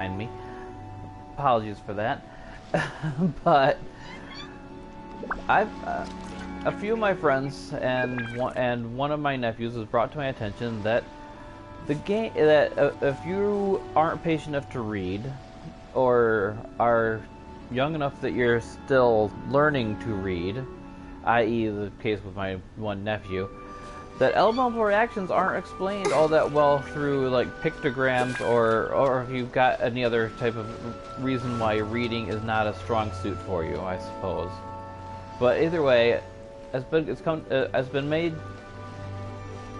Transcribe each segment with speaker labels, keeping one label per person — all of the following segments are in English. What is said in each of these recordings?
Speaker 1: behind me. Apologies for that. But I've a few of my friends and one of my nephews has brought to my attention that the game if you aren't patient enough to read or are young enough that you're still learning to read, i.e. the case with my one nephew, that elemental reactions aren't explained all that well through like pictograms or if you've got any other type of reason why reading is not a strong suit for you, I suppose. But either way, it's been made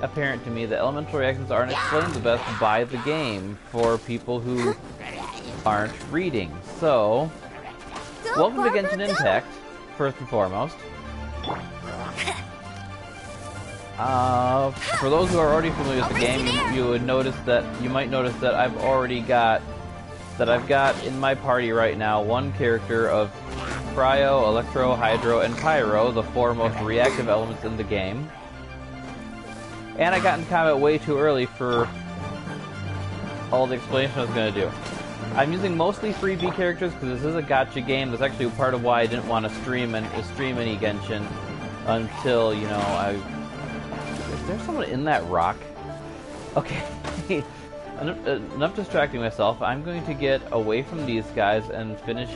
Speaker 1: apparent to me that elemental reactions aren't explained the best by the game for people who aren't reading. So, welcome to Genshin Impact, first and foremost. For those who are already familiar with the game, you might notice that I've got in my party right now one character of Cryo, Electro, Hydro, and Pyro, the four most reactive elements in the game. And I got in combat way too early for all the explanation I was going to do. I'm using mostly freebie characters because this is a gacha game. That's actually part of why I didn't want to stream any Genshin until, you know, Is there someone in that rock? Okay. Enough distracting myself. I'm going to get away from these guys and finish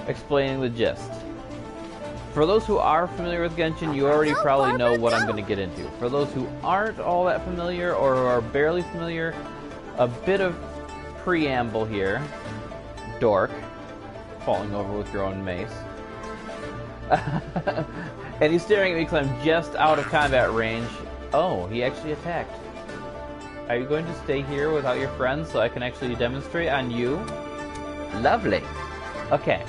Speaker 1: explaining the gist. For those who are familiar with Genshin, you already probably know what I'm going to get into. For those who aren't all that familiar or who are barely familiar, a bit of preamble here. Dork. Falling over with your own mace. And he's staring at me because I'm just out of combat range. Oh, he actually attacked. Are you going to stay here without your friends so I can actually demonstrate on you? Lovely. Okay.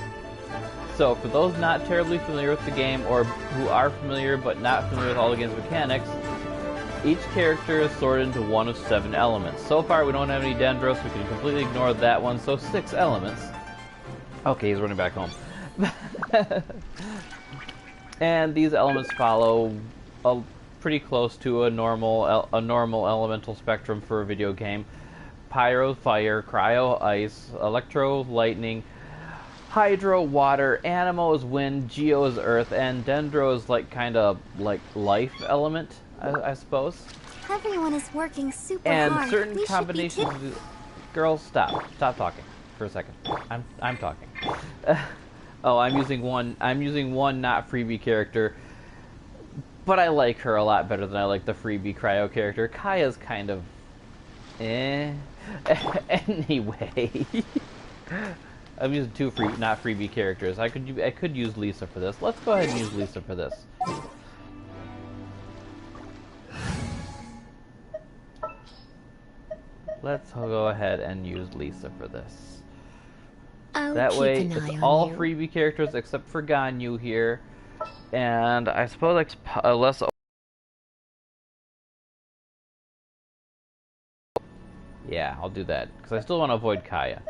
Speaker 1: So, for those not terribly familiar with the game, or who are familiar but not familiar with all the game's mechanics, each character is sorted into one of 7 elements. So far, we don't have any Dendros, we can completely ignore that one, so 6 elements. Okay, he's running back home. And these elements follow pretty close to a normal elemental spectrum for a video game. Pyro, fire; Cryo, ice; Electro, lightning; Hydro, water; Anemo is wind; Geo is earth; and Dendro is like kind of like life element, I suppose.
Speaker 2: Everyone is working super
Speaker 1: and
Speaker 2: hard.
Speaker 1: And certain combinations of the... Girls, stop talking for a second. I'm talking. Oh, I'm using one not freebie character, but I like her a lot better than I like the freebie Cryo character. Kaya's kind of Anyway, I'm using 2 not freebie characters. I could use Lisa for this. Let's go ahead and use Lisa for this. Let's go ahead and use Lisa for this. That way, it's all freebie characters except for Ganyu here, and I suppose less. Yeah, I'll do that because I still want to avoid Kaya.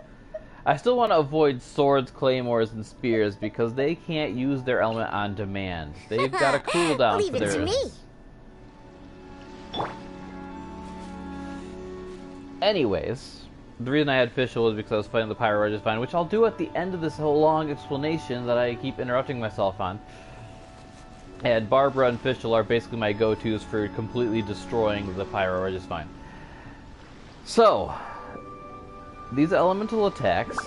Speaker 1: I still want to avoid swords, claymores, and spears because they can't use their element on demand. They've got a cooldown
Speaker 2: Leave
Speaker 1: for
Speaker 2: it
Speaker 1: their.
Speaker 2: to me.
Speaker 1: Anyways. The reason I had Fischl was because I was fighting the Pyro Registine, which I'll do at the end of this whole long explanation that I keep interrupting myself on. And Barbara and Fischl are basically my go-tos for completely destroying the Pyro Registine. So, these elemental attacks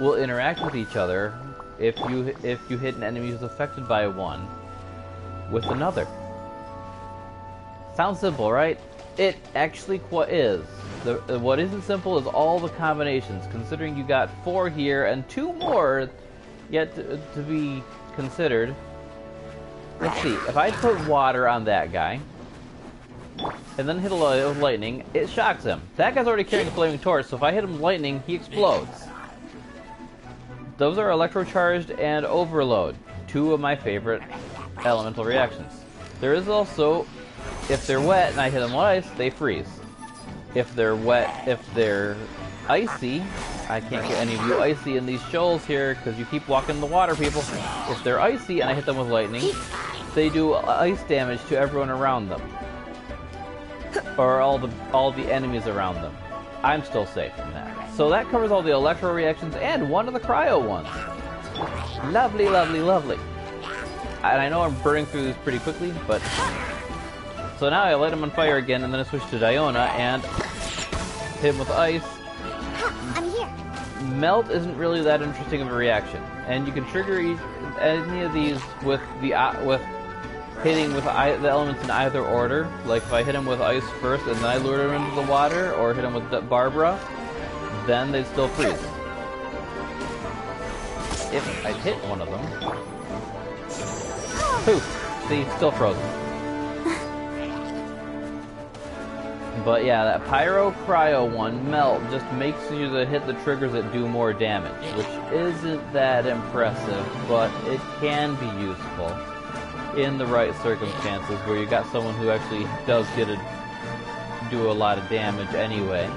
Speaker 1: will interact with each other if you hit an enemy who's affected by one with another. Sounds simple, right? It actually is. What isn't simple is all the combinations, considering you got 4 here and 2 more yet to be considered. Let's see, if I put water on that guy, and then hit a with lightning, it shocks him. That guy's already carrying a flaming torch, so if I hit him with lightning, he explodes. Those are electrocharged and overload, 2 of my favorite elemental reactions. There is also, if they're wet and I hit them with ice, they freeze. If they're icy, I can't get any of you icy in these shoals here because you keep walking in the water, people. If they're icy and I hit them with lightning, they do ice damage to everyone around them. Or all the enemies around them. I'm still safe from that. So that covers all the electro reactions and one of the cryo ones. Lovely, lovely, lovely. And I know I'm burning through this pretty quickly, but... So now I light him on fire again, and then I switch to Diona and hit him with ice.
Speaker 2: I'm here.
Speaker 1: Melt isn't really that interesting of a reaction, and you can trigger any of these with hitting with the elements in either order. Like if I hit him with ice first and then I lure him into the water, or hit him with Barbara, then they'd still freeze. If I hit one of them, poof, see, still frozen. But yeah, that Pyro Cryo one, Melt, just makes you hit the triggers that do more damage, which isn't that impressive, but it can be useful in the right circumstances where you got someone who actually does get to do a lot of damage anyway.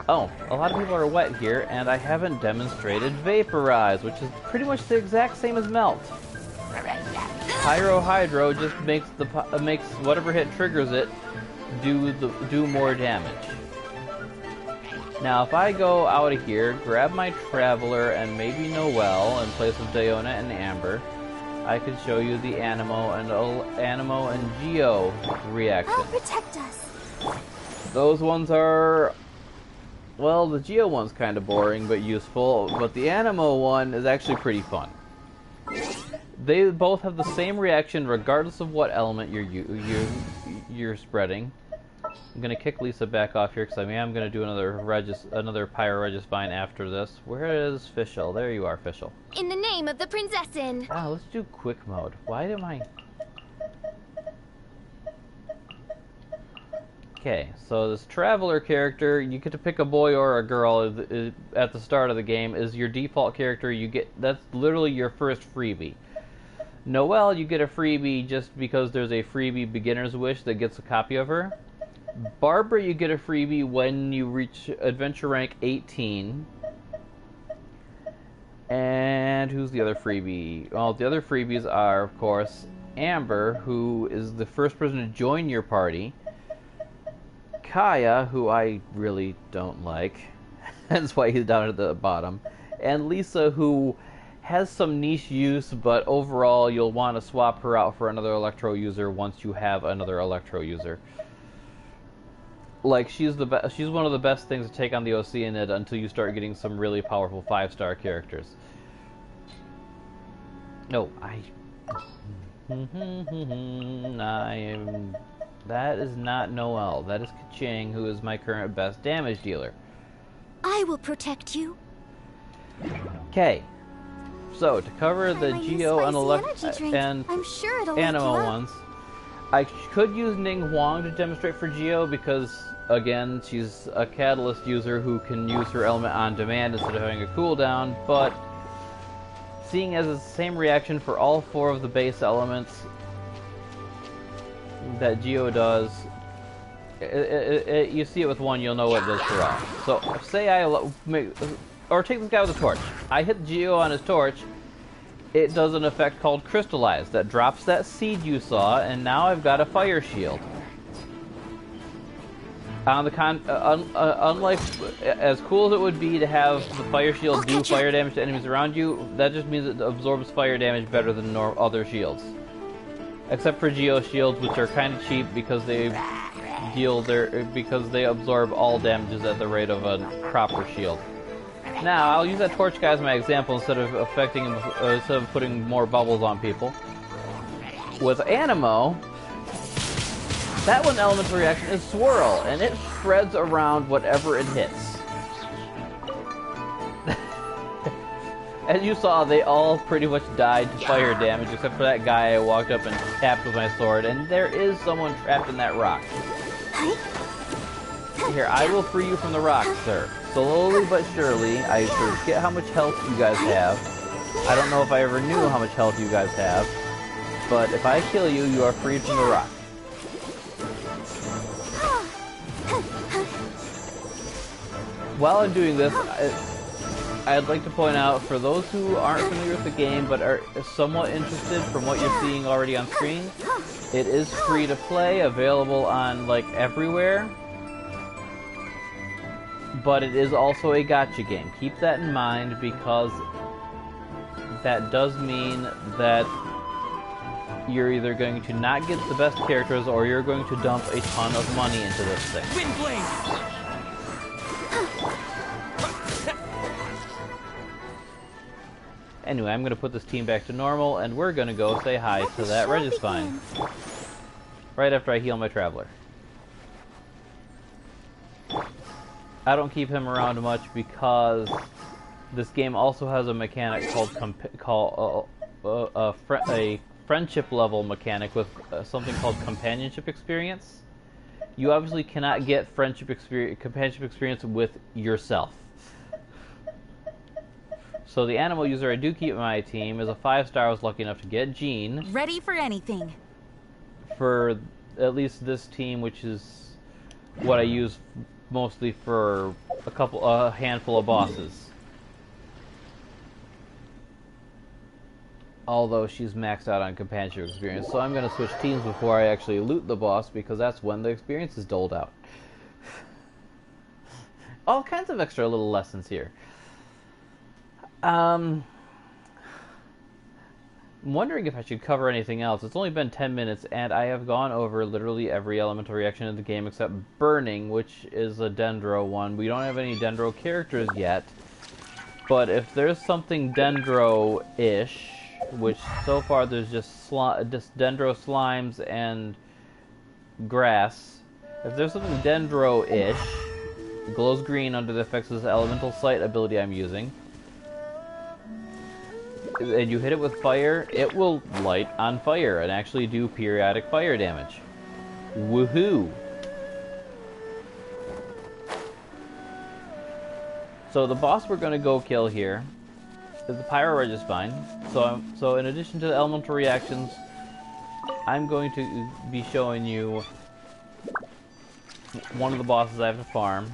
Speaker 1: Oh, a lot of people are wet here, and I haven't demonstrated Vaporize, which is pretty much the exact same as Melt. Pyro Hydro just makes whatever hit triggers it do more damage. Now, if I go out of here, grab my Traveler and maybe Noelle in place of Diona and Amber, I could show you the Animo and Geo reaction.
Speaker 2: Help protect us.
Speaker 1: Those ones are, well, the Geo one's kind of boring but useful, but the Animo one is actually pretty fun. They both have the same reaction regardless of what element you're spreading. I'm gonna kick Lisa back off here because I am gonna do another Pyro Regisvine after this. Where is Fischl? There you are, Fischl.
Speaker 2: In the name of the Prinzessin.
Speaker 1: Ah, let's do quick mode. Why am I? Okay, so this Traveler character, you get to pick a boy or a girl at the start of the game. Is your default character. That's literally your first freebie. Noelle, you get a freebie just because there's a freebie Beginner's Wish that gets a copy of her. Barbara, you get a freebie when you reach Adventure Rank 18. And who's the other freebie? Well, the other freebies are, of course, Amber, who is the first person to join your party. Kaya, who I really don't like. That's why he's down at the bottom. And Lisa, who has some niche use, but overall you'll want to swap her out for another Electro user once you have another Electro user. Like, she's one of the best things to take on the Oceanid until you start getting some really powerful 5-star characters. No, that is not Noelle. That is Kaching, who is my current best damage dealer.
Speaker 2: I will protect you.
Speaker 1: Okay. So, to cover the Geo and
Speaker 2: I'm sure it'll
Speaker 1: Animo ones, I could use Ning Huang to demonstrate for Geo because, again, she's a Catalyst user who can use her element on demand instead of having a cooldown, but seeing as it's the same reaction for all 4 of the base elements that Geo does, you see it with one, you'll know what it does for all. So, say or take this guy with a torch. I hit Geo on his torch. It does an effect called Crystallize that drops that seed you saw, and now I've got a fire shield. On the unlike as cool as it would be to have the fire shield do fire damage to enemies around you, that just means it absorbs fire damage better than other shields. Except for Geo shields, which are kind of cheap because they absorb all damages at the rate of a proper shield. Now, I'll use that torch guy as my example instead of putting more bubbles on people. With Animo, that one elemental reaction is Swirl, and it spreads around whatever it hits. As you saw, they all pretty much died to fire damage, except for that guy I walked up and tapped with my sword, and there is someone trapped in that rock. Here, I will free you from the rock, sir. Slowly but surely, I forget how much health you guys have. I don't know if I ever knew how much health you guys have. But if I kill you, you are freed from the rock. While I'm doing this, I'd like to point out, for those who aren't familiar with the game but are somewhat interested from what you're seeing already on screen, It is free to play, available on, like, everywhere. But it is also a gacha game. Keep that in mind, because that does mean that you're either going to not get the best characters, or you're going to dump a ton of money into this thing.
Speaker 3: Windblade!
Speaker 1: Anyway, I'm going to put this team back to normal, and we're going to go say hi to that Regisvine. Right after I heal my Traveler. I don't keep him around much because this game also has a mechanic called a friendship level mechanic with something called companionship experience. You obviously cannot get companionship experience with yourself. So the animal user I do keep in my team is a 5-star I was lucky enough to get, Jean.
Speaker 4: Ready for anything.
Speaker 1: For at least this team, which is what I use mostly for a handful of bosses. Although she's maxed out on companionship experience, so I'm going to switch teams before I actually loot the boss, because that's when the experience is doled out. All kinds of extra little lessons here. I'm wondering if I should cover anything else. It's only been 10 minutes, and I have gone over literally every elemental reaction in the game except Burning, which is a Dendro one. We don't have any Dendro characters yet, but if there's something Dendro-ish, which so far there's just Dendro slimes and grass. If there's something Dendro-ish, it glows green under the effects of this elemental sight ability I'm using, and you hit it with fire, it will light on fire and actually do periodic fire damage. Woohoo! So the boss we're going to go kill here is the Pyro Regisvine. So in addition to the elemental reactions, I'm going to be showing you one of the bosses I have to farm.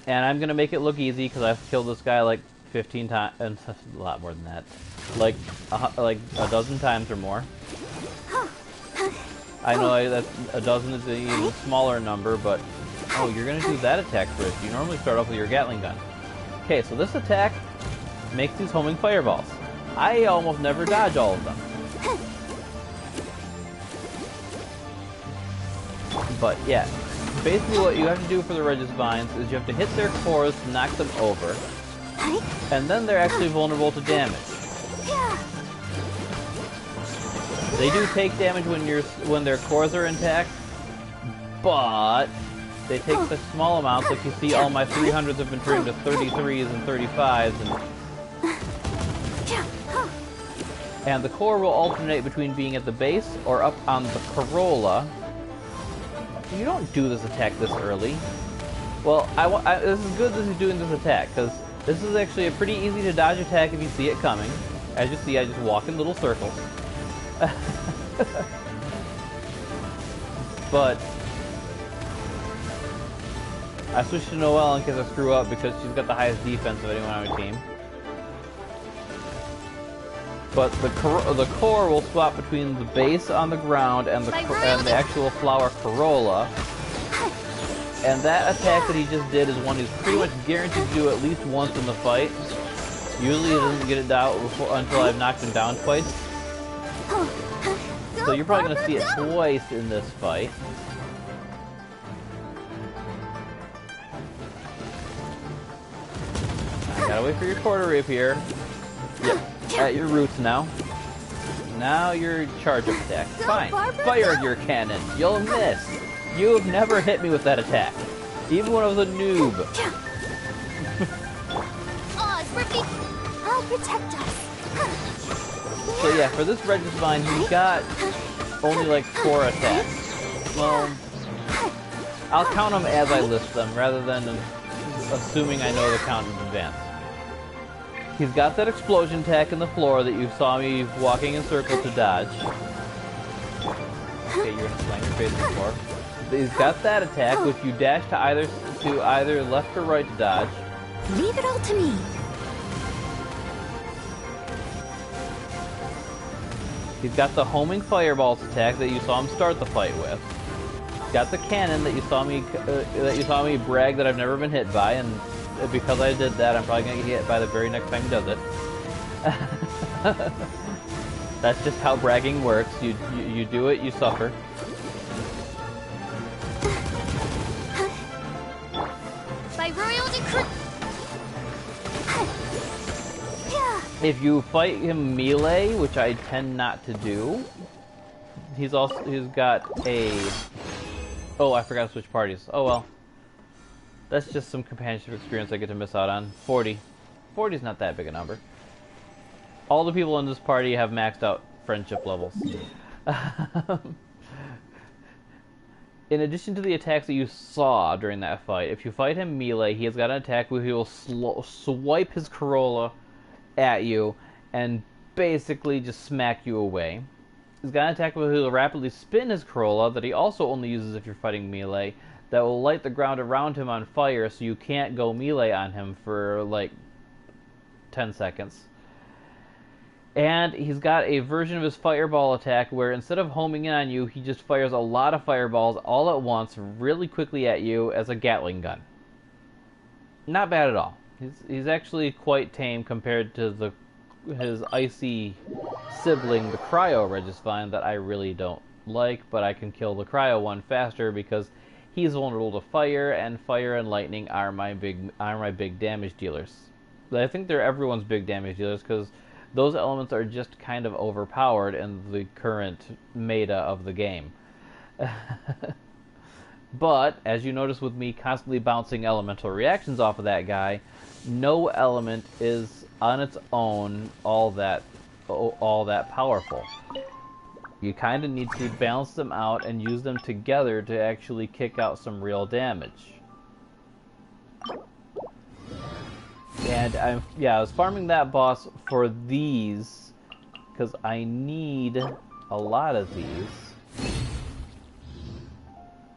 Speaker 1: And I'm gonna make it look easy because I've killed this guy like 15 times, and a lot more than that, like a dozen times or more. I know that a dozen is an even smaller number, but oh, you're gonna do that attack first. You normally start off with your Gatling gun. Okay, so this attack makes these homing fireballs. I almost never dodge all of them, but yeah. Basically what you have to do for the Regisvines is you have to hit their cores to knock them over, and then they're actually vulnerable to damage. They do take damage when their cores are intact, but they take such small amounts. Like you see, all my 300s have been turned to 33s and 35s, and the core will alternate between being at the base or up on the corolla. You don't do this attack this early. Well, this is good that he's doing this attack, because this is actually a pretty easy to dodge attack if you see it coming. As you see, I just walk in little circles. But I switched to Noelle in case I screw up, because she's got the highest defense of anyone on my team. But the core will swap between the base on the ground and the actual flower corolla. And that attack that he just did is one he's pretty much guaranteed to do at least once in the fight. Usually he doesn't get it out until I've knocked him down twice. So you're probably going to see it twice in this fight. I gotta wait for your core to reappear. Yep. At your roots now. Now your charge-up attack. Fine. Fire your cannon. You'll miss. You've never hit me with that attack. Even when I was a noob.
Speaker 2: I'll protect us.
Speaker 1: So yeah, for this Regisvine, he's got only like 4 attacks. Well, I'll count them as I list them, rather than assuming I know the count in advance. He's got that explosion attack in the floor that you saw me walking in circles to dodge. Okay, you're gonna slam your face in the floor. He's got that attack, which you dash to either left or right to dodge.
Speaker 2: Leave it all to me.
Speaker 1: He's got the homing fireballs attack that you saw him start the fight with. He's got the cannon that you saw me brag that I've never been hit by, and because I did that, I'm probably gonna get hit by the very next time he does it. That's just how bragging works. You do it, you suffer.
Speaker 2: By royal decree.
Speaker 1: If you fight him melee, which I tend not to do, he's got a... Oh, I forgot to switch parties. Oh well. That's just some companionship experience I get to miss out on. 40. 40 is not that big a number. All the people in this party have maxed out friendship levels. In addition to the attacks that you saw during that fight, if you fight him melee, he has got an attack where he will swipe his Corolla at you and basically just smack you away. He's got an attack where he'll rapidly spin his Corolla that he also only uses if you're fighting melee, that will light the ground around him on fire so you can't go melee on him for like 10 seconds. And he's got a version of his fireball attack where instead of homing in on you, he just fires a lot of fireballs all at once really quickly at you as a Gatling gun. Not bad at all. He's actually quite tame compared to his icy sibling, the Cryo Regisvine, that I really don't like, but I can kill the Cryo one faster because he's vulnerable to fire, and fire and lightning are my big damage dealers. I think they're everyone's big damage dealers because those elements are just kind of overpowered in the current meta of the game. But, as you notice with me constantly bouncing elemental reactions off of that guy, no element is on its own all that powerful. You kind of need to balance them out and use them together to actually kick out some real damage. And I was farming that boss for these because I need a lot of these.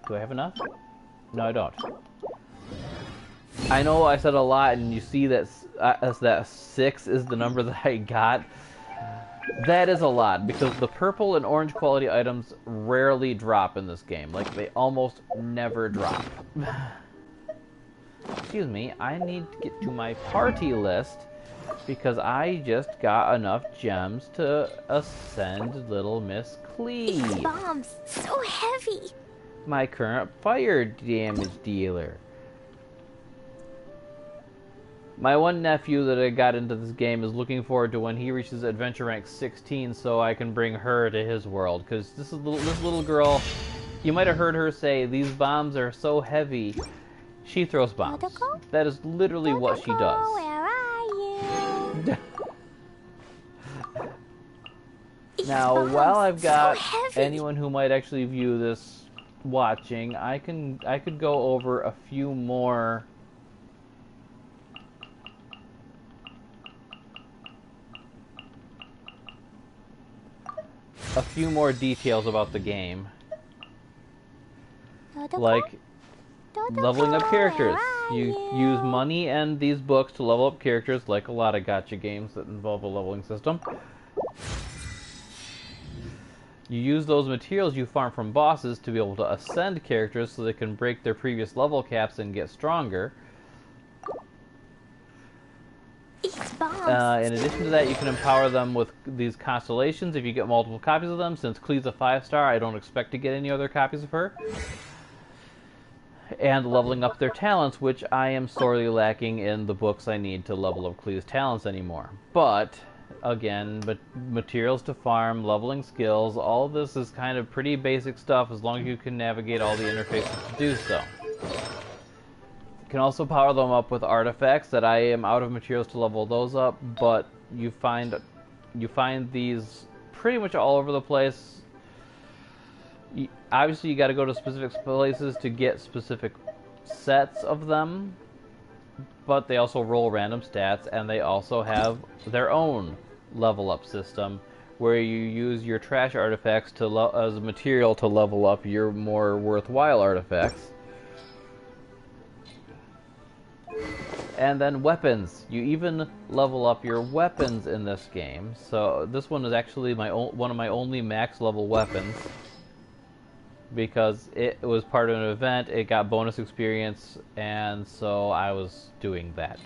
Speaker 1: Do I have enough? No, I don't. I know I said a lot, and you see that that 6 is the number that I got. That is a lot, because the purple and orange quality items rarely drop in this game. Like, they almost never drop. Excuse me, I need to get to my party list, because I just got enough gems to ascend Little Miss Cleve.
Speaker 2: These bombs, so heavy.
Speaker 1: My current fire damage dealer. My one nephew that I got into this game is looking forward to when he reaches adventure rank 16 so I can bring her to his world. Because this little girl, you might have heard her say, these bombs are so heavy. She throws bombs. That is literally what she does.
Speaker 2: Where are you?
Speaker 1: Now, while I've got anyone who might actually view this watching, I could go over a few more details about the game. Like leveling up characters. You use money and these books to level up characters, like a lot of gacha games that involve a leveling system. You use those materials you farm from bosses to be able to ascend characters so they can break their previous level caps and get stronger. In addition to that, you can empower them with these constellations if you get multiple copies of them. Since Clee's a 5-star, I don't expect to get any other copies of her. And leveling up their talents, which I am sorely lacking in the books I need to level up Clee's talents anymore. But, again, materials to farm, leveling skills, all of this is kind of pretty basic stuff as long as you can navigate all the interfaces to do so. You can also power them up with artifacts that I am out of materials to level those up, but you find these pretty much all over the place. Obviously, you got to go to specific places to get specific sets of them, but they also roll random stats, and they also have their own level up system where you use your trash artifacts as material to level up your more worthwhile artifacts. And then weapons. You even level up your weapons in this game. So this one is actually one of my only max level weapons. Because it was part of an event, it got bonus experience, and so I was doing that.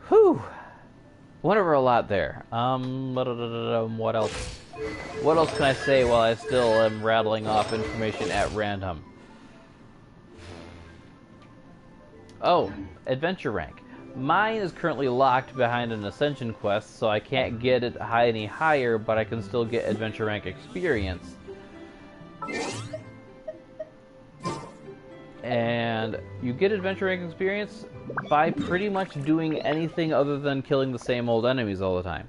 Speaker 1: Whew! Went over a lot there. What else? What else can I say while I still am rattling off information at random? Oh, adventure rank. Mine is currently locked behind an ascension quest, so I can't get it any higher, but I can still get adventure rank experience. And you get adventure rank experience by pretty much doing anything other than killing the same old enemies all the time.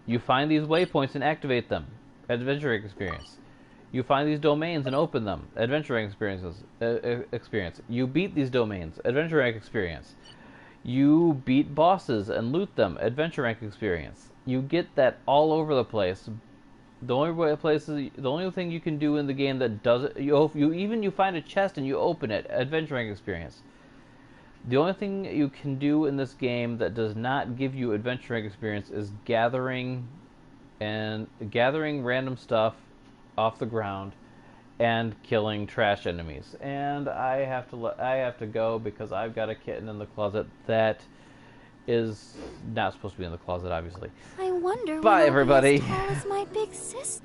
Speaker 1: You find these waypoints and activate them. Adventure rank experience. You find these domains and open them. Adventure rank experience. You beat these domains. Adventure rank experience. You beat bosses and loot them. Adventure rank experience. You get that all over the place. The only thing you can do in the game that does it, you find a chest and you open it. Adventure rank experience. The only thing you can do in this game that does not give you adventure rank experience is gathering random stuff off the ground and killing trash enemies. And I have to go because I've got a kitten in the closet that is not supposed to be in the closet, obviously.
Speaker 2: I wonder.
Speaker 1: Bye, everybody.
Speaker 2: As tall as my big sister.